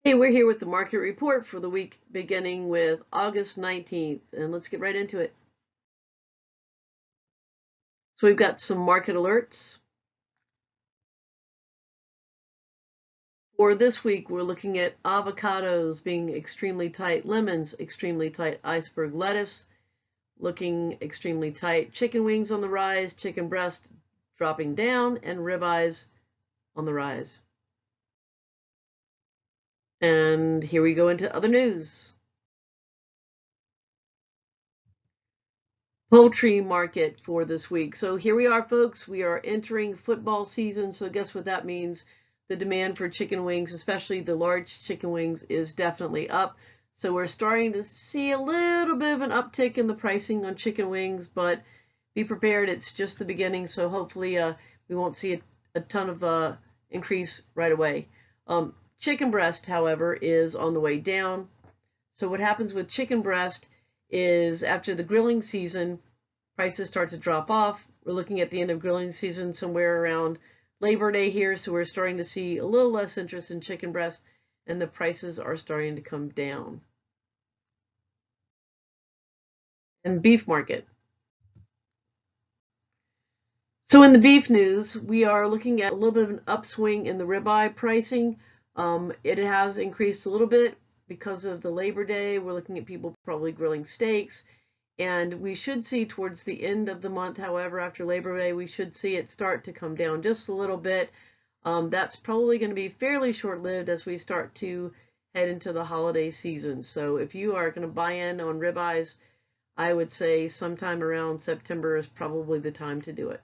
Hey, we're here with the market report for the week beginning with August 19th, and let's get right into it. So we've got some market alerts. For this week, we're looking at avocados being extremely tight, lemons extremely tight, iceberg lettuce looking extremely tight, chicken wings on the rise, chicken breast dropping down, and ribeyes on the rise. And here we go into other news. Poultry market for this week. So here we are, folks. We are entering football season. So guess what that means? The demand for chicken wings, especially the large chicken wings, is definitely up. So we're starting to see a little bit of an uptick in the pricing on chicken wings, but be prepared. It's just the beginning. So hopefully we won't see a ton of increase right away. Chicken breast, however, is on the way down. So what happens with chicken breast is after the grilling season, prices start to drop off. We're looking at the end of grilling season somewhere around Labor Day here, so we're starting to see a little less interest in chicken breast, and the prices are starting to come down. And beef market. So in the beef news, we are looking at a little bit of an upswing in the ribeye pricing. It has increased a little bit because of the Labor Day. We're looking at people probably grilling steaks. And we should see towards the end of the month, however, after Labor Day, we should see it start to come down just a little bit. That's probably going to be fairly short-lived as we start to head into the holiday season. So if you are going to buy in on ribeyes, I would say sometime around September is probably the time to do it.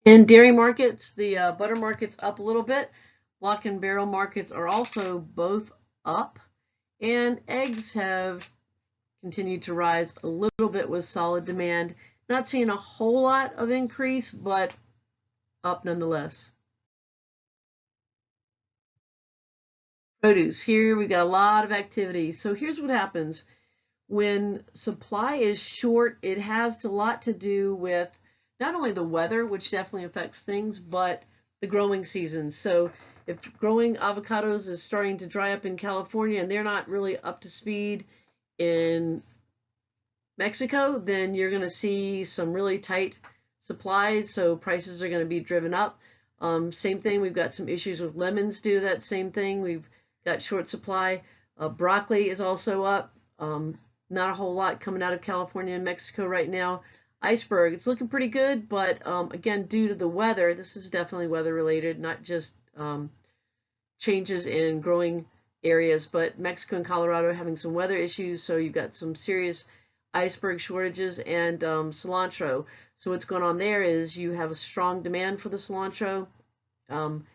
In dairy markets, the butter market's up a little bit. Block and barrel markets are also both up. And eggs have continued to rise a little bit with solid demand. Not seeing a whole lot of increase, but up nonetheless. Produce. Here we got a lot of activity. So here's what happens. When supply is short, it has a lot to do with not only the weather, which definitely affects things, but the growing season. So if growing avocados is starting to dry up in California and they're not really up to speed in Mexico, then you're going to see some really tight supplies, so prices are going to be driven up. Same thing, we've got some issues with lemons due to that same thing. We've got short supply. Broccoli is also up. Not a whole lot coming out of California and Mexico right now. Iceberg, it's looking pretty good, but again, due to the weather, this is definitely weather related, not just changes in growing areas, but Mexico and Colorado are having some weather issues, so you've got some serious iceberg shortages and cilantro. So what's going on there is you have a strong demand for the cilantro. Um,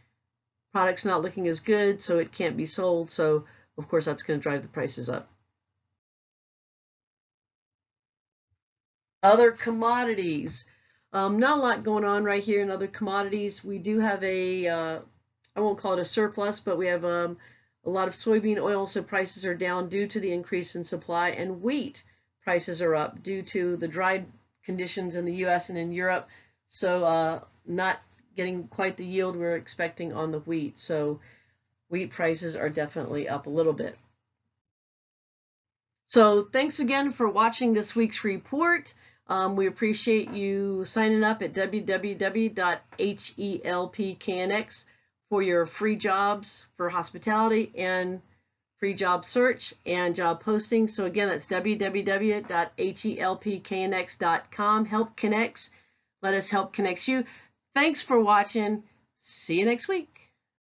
product's not looking as good, so it can't be sold. So of course that's going to drive the prices up. Other commodities. Not a lot going on right here in other commodities. We do have I won't call it a surplus, but we have a lot of soybean oil, so prices are down due to the increase in supply, and wheat prices are up due to the dry conditions in the U.S. and in Europe, so not getting quite the yield we're expecting on the wheat. So wheat prices are definitely up a little bit. So thanks again for watching this week's report. We appreciate you signing up at www.helpknx for your free jobs for hospitality and free job search and job posting. So again, that's www.helpknx.com. Help connects. Let us help connect you. Thanks for watching. See you next week.